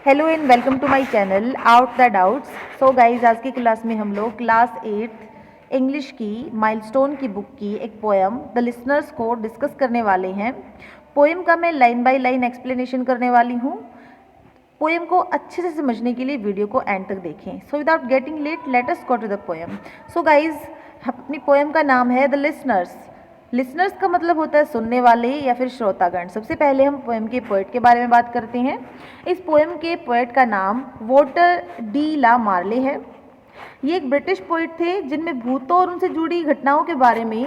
Hello and welcome to my channel out the doubts. So guys, आज की class में हम लोग क्लास 8 इंग्लिश की माइलस्टोन की बुक की एक पोएम द लिसनर्स को डिस्कस करने वाले हैं। पोएम का मैं लाइन बाय लाइन एक्सप्लेनेशन करने वाली हूँ। पोएम को अच्छे से समझने के लिए वीडियो को एंड तक देखें। So without getting late let us go to the poem. So guys, अपनी पोएम का नाम है द लिसनर्स। लिसनर्स का मतलब होता है सुनने वाले या फिर श्रोतागण। सबसे पहले हम पोएम के पोएट के बारे में बात करते हैं। इस पोएम के पोएट का नाम वॉल्टर डी ला मार्ले है। ये एक ब्रिटिश पोइट थे जिनमें भूतों और उनसे जुड़ी घटनाओं के बारे में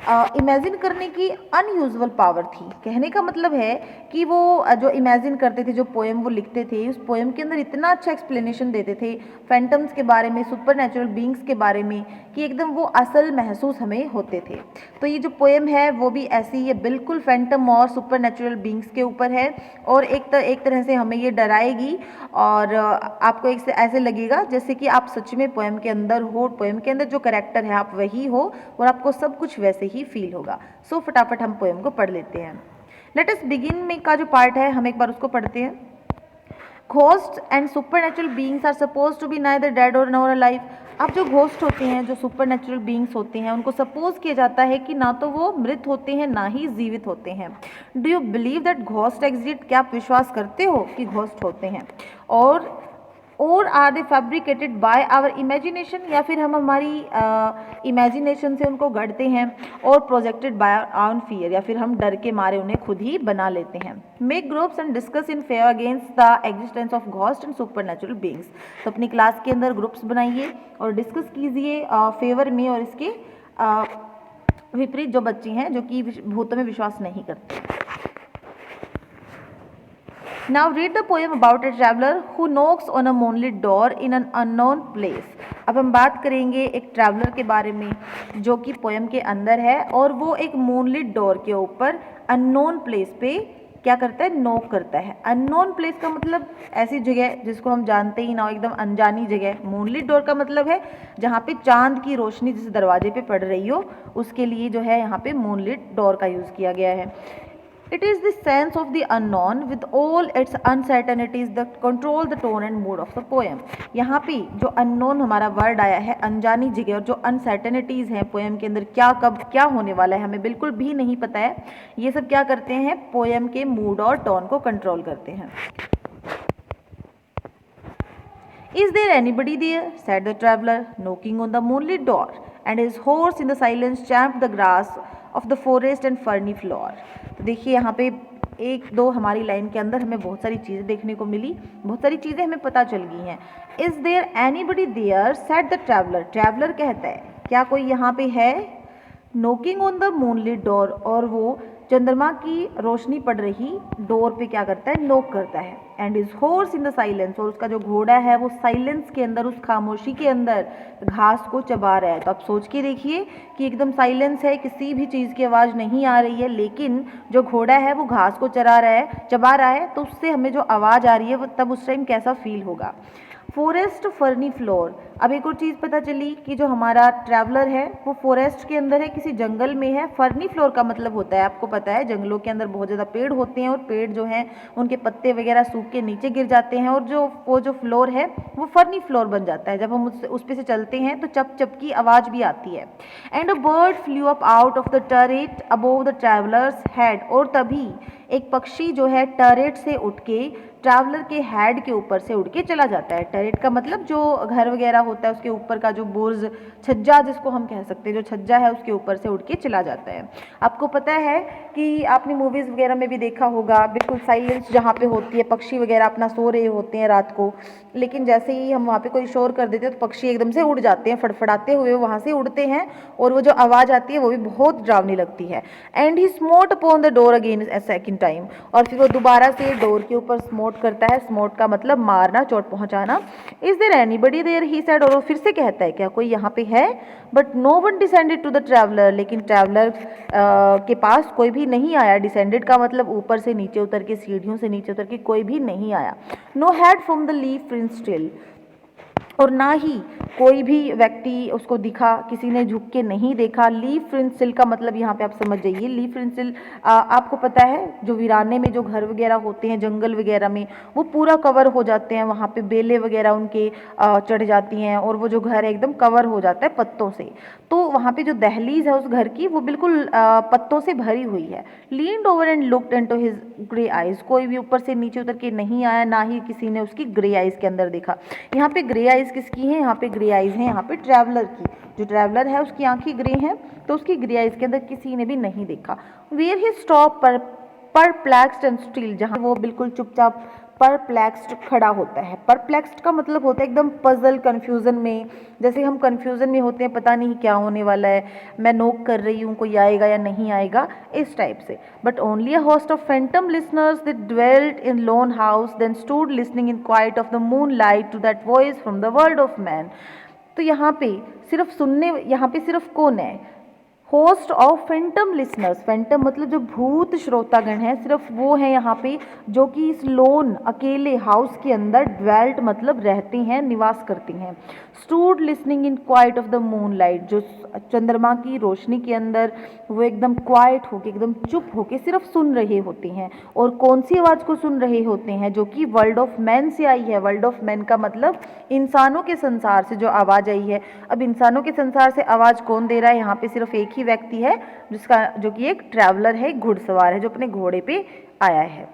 इमेजिन करने की अनयूजुअल पावर थी। कहने का मतलब है कि वो जो इमेजिन करते थे, जो पोएम वो लिखते थे, उस पोएम के अंदर इतना अच्छा एक्सप्लेनेशन देते थे फैंटम्स के बारे में, सुपर नेचुरल बींग्स के बारे में, कि एकदम वो असल महसूस हमें होते थे। तो ये जो पोएम है वो भी ऐसी है, बिल्कुल फैंटम और सुपर नेचुरल बींग्स के ऊपर है और एक तरह से हमें ये डराएगी और आपको एक से ऐसे लगेगा जैसे कि आप सच में पोएम के अंदर हो, पोएम के अंदर जो कैरेक्टर है आप वही हो और आपको सब कुछ वैसे ही फील होगा। सो फटाफट हम पोएम को पढ़ लेते हैं। लेट अस बिगिन में का जो पार्ट है हम एक बार उसको पढ़ते हैं। Ghost and supernatural beings are suppose to be neither dead और नॉर अलाइव। अब जो घोस्ट होते हैं, जो सुपरनेचुरल बीइंग्स होते हैं, उनको सपोज किया जाता है कि ना तो वो मृत होते हैं ना ही जीवित होते हैं। Do you believe that ghost exist? क्या आप विश्वास करते हो कि घोस्ट होते हैं? और are they fabricated by our imagination, या फिर हम हमारी इमेजिनेशन से उनको गढ़ते हैं, और प्रोजेक्टेड बाय आवर फियर, या फिर हम डर के मारे उन्हें खुद ही बना लेते हैं। Make groups and discuss in fair against the existence of ghost and supernatural beings. तो अपनी क्लास के अंदर ग्रुप्स बनाइए और डिस्कस कीजिए फेवर में और इसके विपरीत जो बच्चे हैं जो कि भूतों में विश्वास नहीं करते। Now read the poem about a traveler who knocks on a moonlit door in an unknown place. अब हम बात करेंगे एक ट्रैवलर के बारे में जो कि पोएम के अंदर है और वो एक मूनलिट डोर के ऊपर अननोन प्लेस पे क्या करता है? नॉक करता है। अननोन प्लेस का मतलब ऐसी जगह जिसको हम जानते ही ना हो, एकदम अनजानी जगह। मूनलिट डोर का मतलब है जहाँ पे चांद की रोशनी जिस दरवाजे पे पड़ रही हो, उसके लिए जो है यहाँ पे मूनलिट डोर का यूज़ किया गया है। It is the sense of the unknown with all its uncertainties that control the tone and mood of the poem. यहाँ पे जो unknown हमारा वर्ड आया है, अनजानी जगह, और जो uncertainties हैं पोएम के अंदर, क्या कब क्या होने वाला है हमें बिल्कुल भी नहीं पता है, ये सब क्या करते हैं? पोएम के मूड और टोन को कंट्रोल करते हैं। Is there anybody there? said the traveller, knocking on the moonlit door, and his horse in the silence champed the grass of the forest and ferny floor. तो देखिए यहाँ पे एक दो हमारी लाइन के अंदर हमें बहुत सारी चीज़ें देखने को मिली, बहुत सारी चीज़ें हमें पता चल गई हैं। Is there anybody there? said the traveller. Traveller कहता है क्या कोई यहाँ पे है? Knocking on the moonlit door, और वो चंद्रमा की रोशनी पड़ रही डोर पे क्या करता है? नोक करता है। And is horse in the silence, और उसका जो घोड़ा है वो साइलेंस के अंदर, उस खामोशी के अंदर घास को चबा रहा है। तो आप सोच के देखिए कि एकदम साइलेंस है, किसी भी चीज़ की आवाज़ नहीं आ रही है, लेकिन जो घोड़ा है वो घास को चबा रहा है, तो उससे हमें जो आवाज़ आ रही है वो तब उस टाइम कैसा फील होगा। Forest ferny floor. अब एक और चीज़ पता चली कि जो हमारा ट्रैवलर है वो फॉरेस्ट के अंदर है, किसी जंगल में है। फर्नी फ्लोर का मतलब होता है, आपको पता है जंगलों के अंदर बहुत ज़्यादा पेड़ होते हैं और पेड़ जो हैं उनके पत्ते वगैरह सूख के नीचे गिर जाते हैं, और वो जो फ्लोर है वो फर्नी फ्लोर बन जाता है। जब हम उस पे से चलते हैं तो चप चप की आवाज़ भी आती है। And a bird flu up out of the turret above the travellers head, और तभी एक पक्षी जो है टरेट से उठ के ट्रैवलर के हेड के ऊपर से उड़ के चला जाता है। टरेट का मतलब जो घर वगैरह होता है उसके ऊपर का जो बुर्ज, छज्जा जिसको हम कह सकते हैं, जो छज्जा है उसके ऊपर से उड़ के चला जाता है। आपको पता है कि आपने मूवीज़ वगैरह में भी देखा होगा, बिल्कुल साइलेंस जहाँ पे होती है, पक्षी वगैरह अपना सो रहे होते हैं रात को, लेकिन जैसे ही हम वहाँ पे कोई शोर कर देते हैं तो पक्षी एकदम से उड़ जाते हैं, फड़फड़ाते हुए वहाँ से उड़ते हैं, और वो जो आवाज़ आती है वो भी बहुत डरावनी लगती है। And he smote upon the door again A second time, और फिर वो दोबारा से डोर के ऊपर स्मोट करता है। स्मोट का मतलब मारना, चोट पहुंचाना। Is there anybody there, he said, और वो फिर से कहता है क्या कोई यहाँ पे है? But no one descended to the traveller, लेकिन ट्रैवलर के पास कोई भी नहीं आया। डिसेंडेड का मतलब ऊपर से नीचे उतर के, सीढ़ियों से नीचे उतर के कोई भी नहीं आया। No head from the leaf prince still, और ना ही कोई भी व्यक्ति उसको दिखा, किसी ने झुक के नहीं देखा। लीफ रिंसिल का मतलब यहाँ पे आप समझ जाइए। लीफ रिंसिल आपको पता है जो वीराने में जो घर वगैरह होते हैं जंगल वगैरह में, वो पूरा कवर हो जाते हैं, वहाँ पे बेलें वगैरह उनके चढ़ जाती हैं और वो जो घर है एकदम कवर हो जाता है पत्तों से। तो वहाँ पे जो दहलीज है उस घर की वो बिल्कुल पत्तों से भरी हुई है। Leaned over and looked into his grey eyes, कोई भी ऊपर से नीचे उतर के नहीं आया, ना ही किसी ने उसकी ग्रे आइज के अंदर देखा। यहाँ पे ग्रे आइज किसकी है? यहाँ पे ग्रे आइज है यहाँ पे ट्रैवलर की। जो ट्रैवलर है उसकी आंखें ग्रे हैं, तो उसकी ग्रे आइज के अंदर किसी ने भी नहीं देखा। Where he stop perplexed and still, जहाँ वो बिल्कुल चुपचाप परप्लेक्स्ड खड़ा होता है। परप्लेक्स्ड का मतलब होता है एकदम पजल, कंफ्यूजन में, जैसे हम कंफ्यूजन में होते हैं, पता नहीं क्या होने वाला है, मैं नोक कर रही हूँ कोई आएगा या नहीं आएगा, इस टाइप से। But only a host of phantom listeners that dwelt in lone house then stood listening in quiet of the moonlight to that voice from the world of man. तो यहाँ पे सिर्फ सुनने, यहाँ पे सिर्फ कौन है? Host of phantom listeners. Phantom मतलब जो भूत श्रोतागण हैं, सिर्फ वो हैं यहाँ पे जो कि इस लोन अकेले हाउस के अंदर ड्वेल्ट मतलब रहते हैं, निवास करते हैं। Stood listening in quiet of the moon light, जो चंद्रमा की रोशनी के अंदर वो एकदम क्वाइट होके, एकदम चुप होके सिर्फ सुन रहे होते हैं। और कौन सी आवाज़ को सुन रहे होते हैं? जो कि वर्ल्ड ऑफ मैन से आई है। वर्ल्ड ऑफ मैन का मतलब इंसानों के संसार से जो आवाज़ आई है। अब इंसानों के संसार से आवाज़ कौन दे रहा है? यहाँ पे सिर्फ एक ही व्यक्ति है, जिसका जो कि एक ट्रैवलर है, घुड़सवार है, जो अपने घोड़े पे आया है।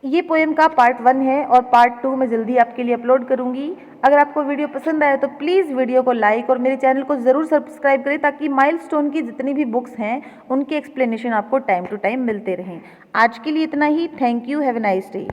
ये पोएम का पार्ट 1 है और पार्ट 2 मैं जल्दी आपके लिए अपलोड करूंगी। अगर आपको वीडियो पसंद आए तो प्लीज़ वीडियो को लाइक और मेरे चैनल को ज़रूर सब्सक्राइब करें, ताकि माइलस्टोन की जितनी भी बुक्स हैं उनके एक्सप्लेनेशन आपको टाइम टू टाइम मिलते रहें। आज के लिए इतना ही। Thank you. Have a nice day.